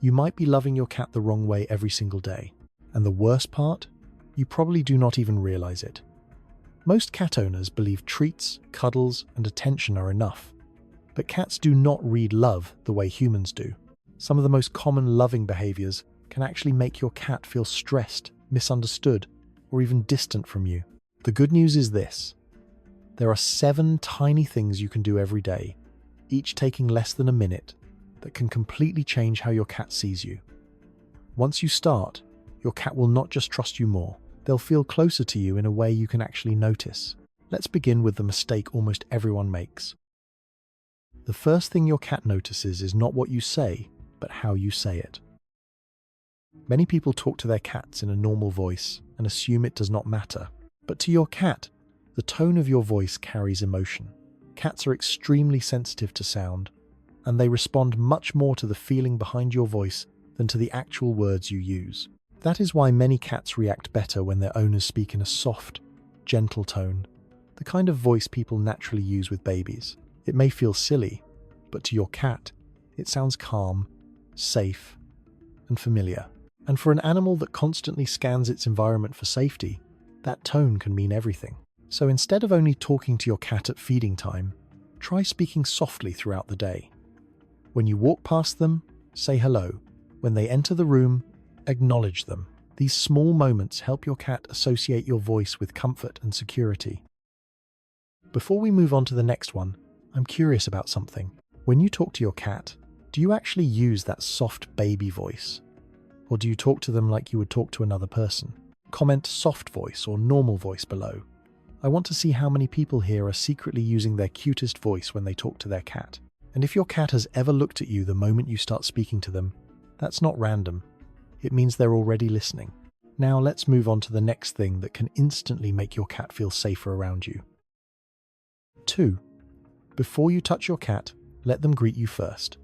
You might be loving your cat the wrong way every single day. And the worst part? You probably do not even realize it. Most cat owners believe treats, cuddles, and attention are enough. But cats do not read love the way humans do. Some of the most common loving behaviors can actually make your cat feel stressed, misunderstood, or even distant from you. The good news is this. There are 7 tiny things you can do every day, each taking less than a minute, that can completely change how your cat sees you. Once you start, your cat will not just trust you more, they'll feel closer to you in a way you can actually notice. Let's begin with the mistake almost everyone makes. The first thing your cat notices is not what you say, but how you say it. Many people talk to their cats in a normal voice and assume it does not matter. But to your cat, the tone of your voice carries emotion. Cats are extremely sensitive to sound, and they respond much more to the feeling behind your voice than to the actual words you use. That is why many cats react better when their owners speak in a soft, gentle tone, the kind of voice people naturally use with babies. It may feel silly, but to your cat, it sounds calm, safe, and familiar. And for an animal that constantly scans its environment for safety, that tone can mean everything. So instead of only talking to your cat at feeding time, try speaking softly throughout the day. When you walk past them, say hello. When they enter the room, acknowledge them. These small moments help your cat associate your voice with comfort and security. Before we move on to the next one, I'm curious about something. When you talk to your cat, do you actually use that soft baby voice? Or do you talk to them like you would talk to another person? Comment soft voice or normal voice below. I want to see how many people here are secretly using their cutest voice when they talk to their cat. And if your cat has ever looked at you the moment you start speaking to them, that's not random. It means they're already listening. Now let's move on to the next thing that can instantly make your cat feel safer around you. 2. Before you touch your cat, let them greet you first.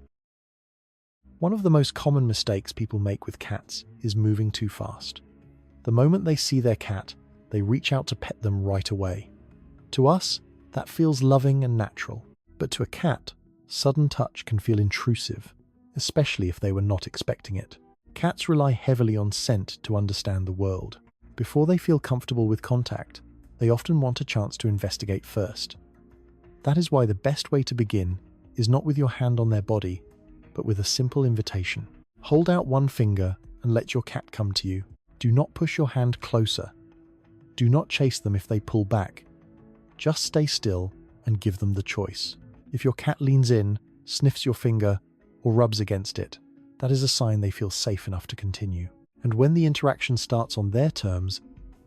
One of the most common mistakes people make with cats is moving too fast. The moment they see their cat, they reach out to pet them right away. To us, that feels loving and natural, but to a cat, sudden touch can feel intrusive, especially if they were not expecting it. Cats rely heavily on scent to understand the world. Before they feel comfortable with contact, they often want a chance to investigate first. That is why the best way to begin is not with your hand on their body, but with a simple invitation. Hold out one finger and let your cat come to you. Do not push your hand closer. Do not chase them if they pull back. Just stay still and give them the choice. If your cat leans in, sniffs your finger, or rubs against it, that is a sign they feel safe enough to continue. And when the interaction starts on their terms,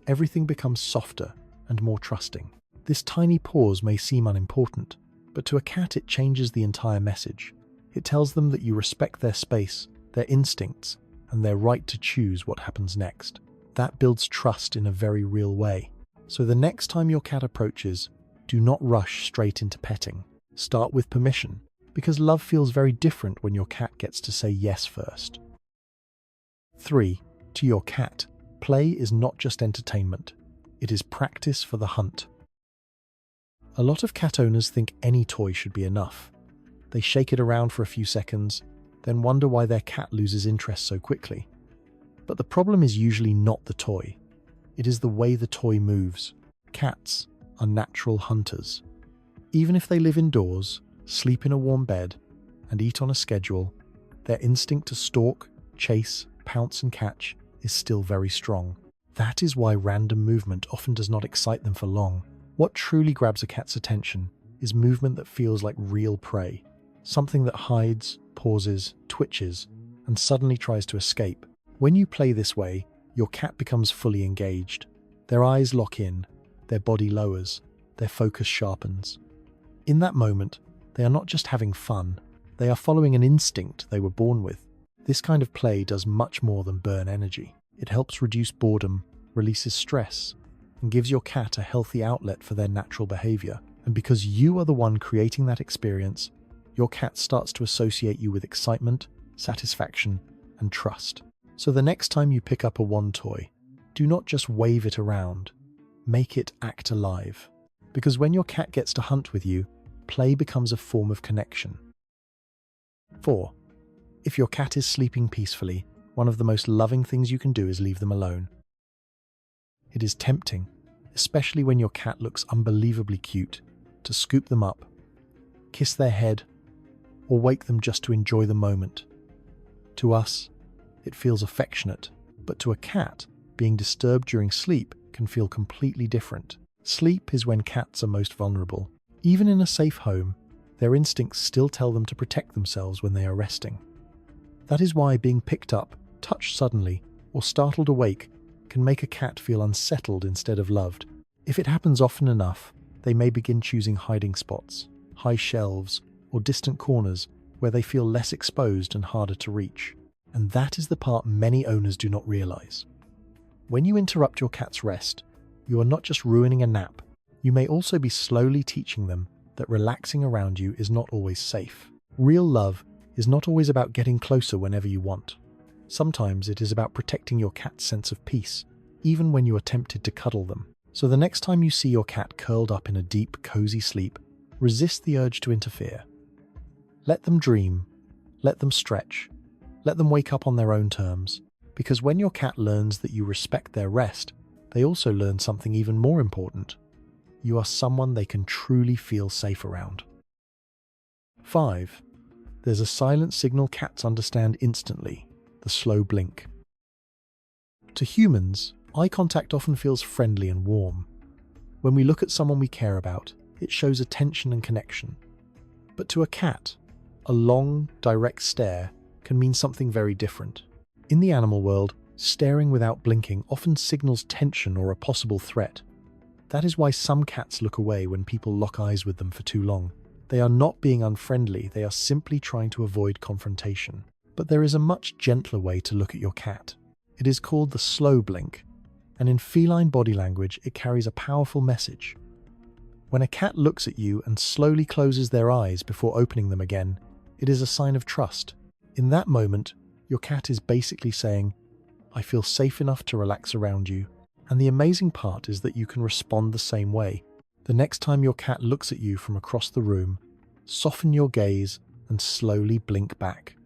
everything becomes softer and more trusting. This tiny pause may seem unimportant, but to a cat it changes the entire message. It tells them that you respect their space, their instincts, and their right to choose what happens next. That builds trust in a very real way. So the next time your cat approaches, do not rush straight into petting. Start with permission, because love feels very different when your cat gets to say yes first. 3. To your cat, play is not just entertainment. It is practice for the hunt. A lot of cat owners think any toy should be enough. They shake it around for a few seconds, then wonder why their cat loses interest so quickly. But the problem is usually not the toy. It is the way the toy moves. Cats are natural hunters. Even if they live indoors, sleep in a warm bed, and eat on a schedule, their instinct to stalk, chase, pounce and catch is still very strong. That is why random movement often does not excite them for long. What truly grabs a cat's attention is movement that feels like real prey. Something that hides, pauses, twitches, and suddenly tries to escape. When you play this way, your cat becomes fully engaged. Their eyes lock in, their body lowers, their focus sharpens. In that moment, they are not just having fun, they are following an instinct they were born with. This kind of play does much more than burn energy. It helps reduce boredom, releases stress, and gives your cat a healthy outlet for their natural behavior. And because you are the one creating that experience, your cat starts to associate you with excitement, satisfaction, and trust. So the next time you pick up a wand toy, do not just wave it around, make it act alive. Because when your cat gets to hunt with you, play becomes a form of connection. 4. If your cat is sleeping peacefully, one of the most loving things you can do is leave them alone. It is tempting, especially when your cat looks unbelievably cute, to scoop them up, kiss their head, or wake them just to enjoy the moment. To us, it feels affectionate, but to a cat, being disturbed during sleep can feel completely different. Sleep is when cats are most vulnerable. Even in a safe home, their instincts still tell them to protect themselves when they are resting. That is why being picked up, touched suddenly, or startled awake can make a cat feel unsettled instead of loved. If it happens often enough, they may begin choosing hiding spots, high shelves, or distant corners where they feel less exposed and harder to reach. And that is the part many owners do not realize. When you interrupt your cat's rest, you are not just ruining a nap, you may also be slowly teaching them that relaxing around you is not always safe. Real love is not always about getting closer whenever you want. Sometimes it is about protecting your cat's sense of peace, even when you are tempted to cuddle them. So the next time you see your cat curled up in a deep, cozy sleep, resist the urge to interfere. Let them dream, let them stretch, let them wake up on their own terms, because when your cat learns that you respect their rest, they also learn something even more important. You are someone they can truly feel safe around. 5. There's a silent signal cats understand instantly, the slow blink. To humans, eye contact often feels friendly and warm. When we look at someone we care about, it shows attention and connection. But to a cat, a long, direct stare can mean something very different. In the animal world, staring without blinking often signals tension or a possible threat. That is why some cats look away when people lock eyes with them for too long. They are not being unfriendly, they are simply trying to avoid confrontation. But there is a much gentler way to look at your cat. It is called the slow blink, and in feline body language it carries a powerful message. When a cat looks at you and slowly closes their eyes before opening them again, it is a sign of trust. In that moment, your cat is basically saying, "I feel safe enough to relax around you." And the amazing part is that you can respond the same way. The next time your cat looks at you from across the room, soften your gaze and slowly blink back.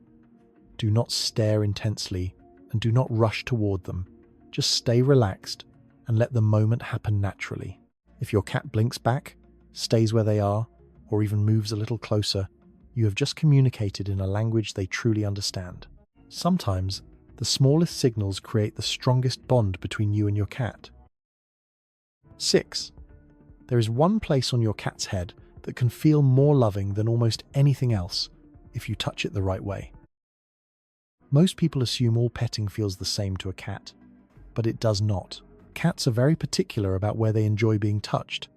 Do not stare intensely and do not rush toward them. Just stay relaxed and let the moment happen naturally. If your cat blinks back, stays where they are, or even moves a little closer, you have just communicated in a language they truly understand. Sometimes, the smallest signals create the strongest bond between you and your cat. 6. There is one place on your cat's head that can feel more loving than almost anything else if you touch it the right way. Most people assume all petting feels the same to a cat, but it does not. Cats are very particular about where they enjoy being touched,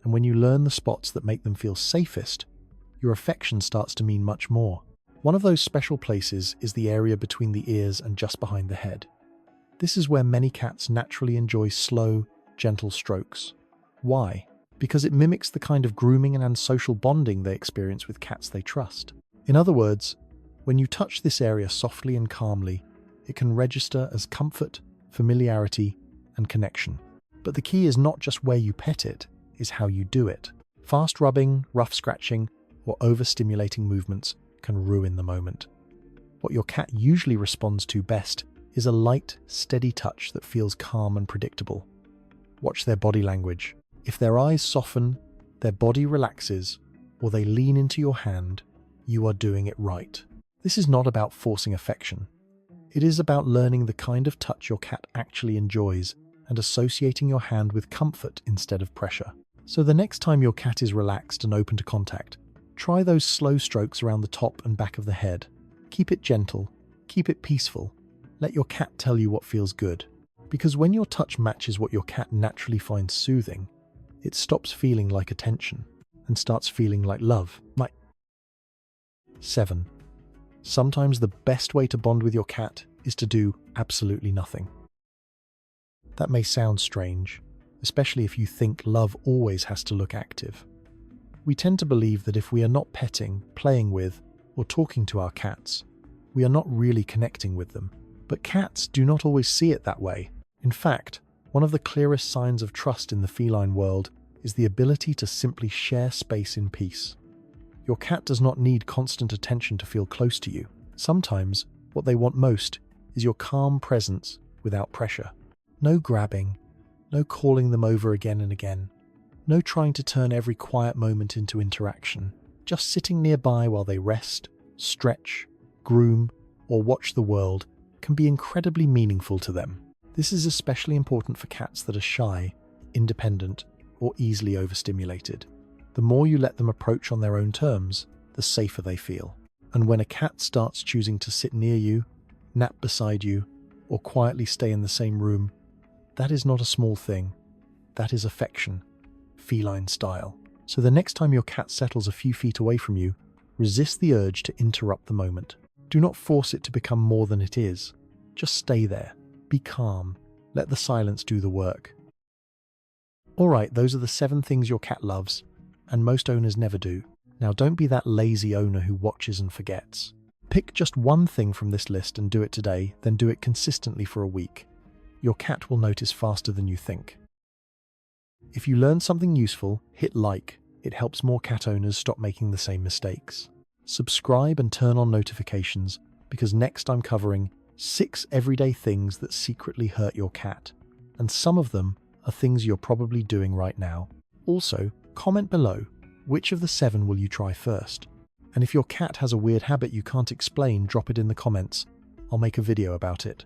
and when you learn the spots that make them feel safest, your affection starts to mean much more. One of those special places is the area between the ears and just behind the head. This is where many cats naturally enjoy slow, gentle strokes. Why? Because it mimics the kind of grooming and social bonding they experience with cats they trust. In other words, when you touch this area softly and calmly, it can register as comfort, familiarity, and connection. But the key is not just where you pet it, is how you do it. Fast rubbing, rough scratching, or overstimulating movements can ruin the moment. What your cat usually responds to best is a light, steady touch that feels calm and predictable. Watch their body language. If their eyes soften, their body relaxes, or they lean into your hand, you are doing it right. This is not about forcing affection. It is about learning the kind of touch your cat actually enjoys and associating your hand with comfort instead of pressure. So the next time your cat is relaxed and open to contact, try those slow strokes around the top and back of the head. Keep it gentle, keep it peaceful. Let your cat tell you what feels good. Because when your touch matches what your cat naturally finds soothing, it stops feeling like attention and starts feeling like love. 7. Sometimes the best way to bond with your cat is to do absolutely nothing. That may sound strange, especially if you think love always has to look active. We tend to believe that if we are not petting, playing with, or talking to our cats, we are not really connecting with them. But cats do not always see it that way. In fact, one of the clearest signs of trust in the feline world is the ability to simply share space in peace. Your cat does not need constant attention to feel close to you. Sometimes, what they want most is your calm presence without pressure. No grabbing, no calling them over again and again, no trying to turn every quiet moment into interaction. Just sitting nearby while they rest, stretch, groom, or watch the world can be incredibly meaningful to them. This is especially important for cats that are shy, independent, or easily overstimulated. The more you let them approach on their own terms, the safer they feel. And when a cat starts choosing to sit near you, nap beside you, or quietly stay in the same room, that is not a small thing. That is affection, feline style. So the next time your cat settles a few feet away from you, resist the urge to interrupt the moment. Do not force it to become more than it is. Just stay there. Be calm. Let the silence do the work. Alright, those are the 7 things your cat loves, and most owners never do. Now don't be that lazy owner who watches and forgets. Pick just one thing from this list and do it today, then do it consistently for a week. Your cat will notice faster than you think. If you learned something useful, hit like. It helps more cat owners stop making the same mistakes. Subscribe and turn on notifications, because next I'm covering 6 everyday things that secretly hurt your cat. And some of them are things you're probably doing right now. Also, comment below, which of the 7 will you try first? And if your cat has a weird habit you can't explain, drop it in the comments. I'll make a video about it.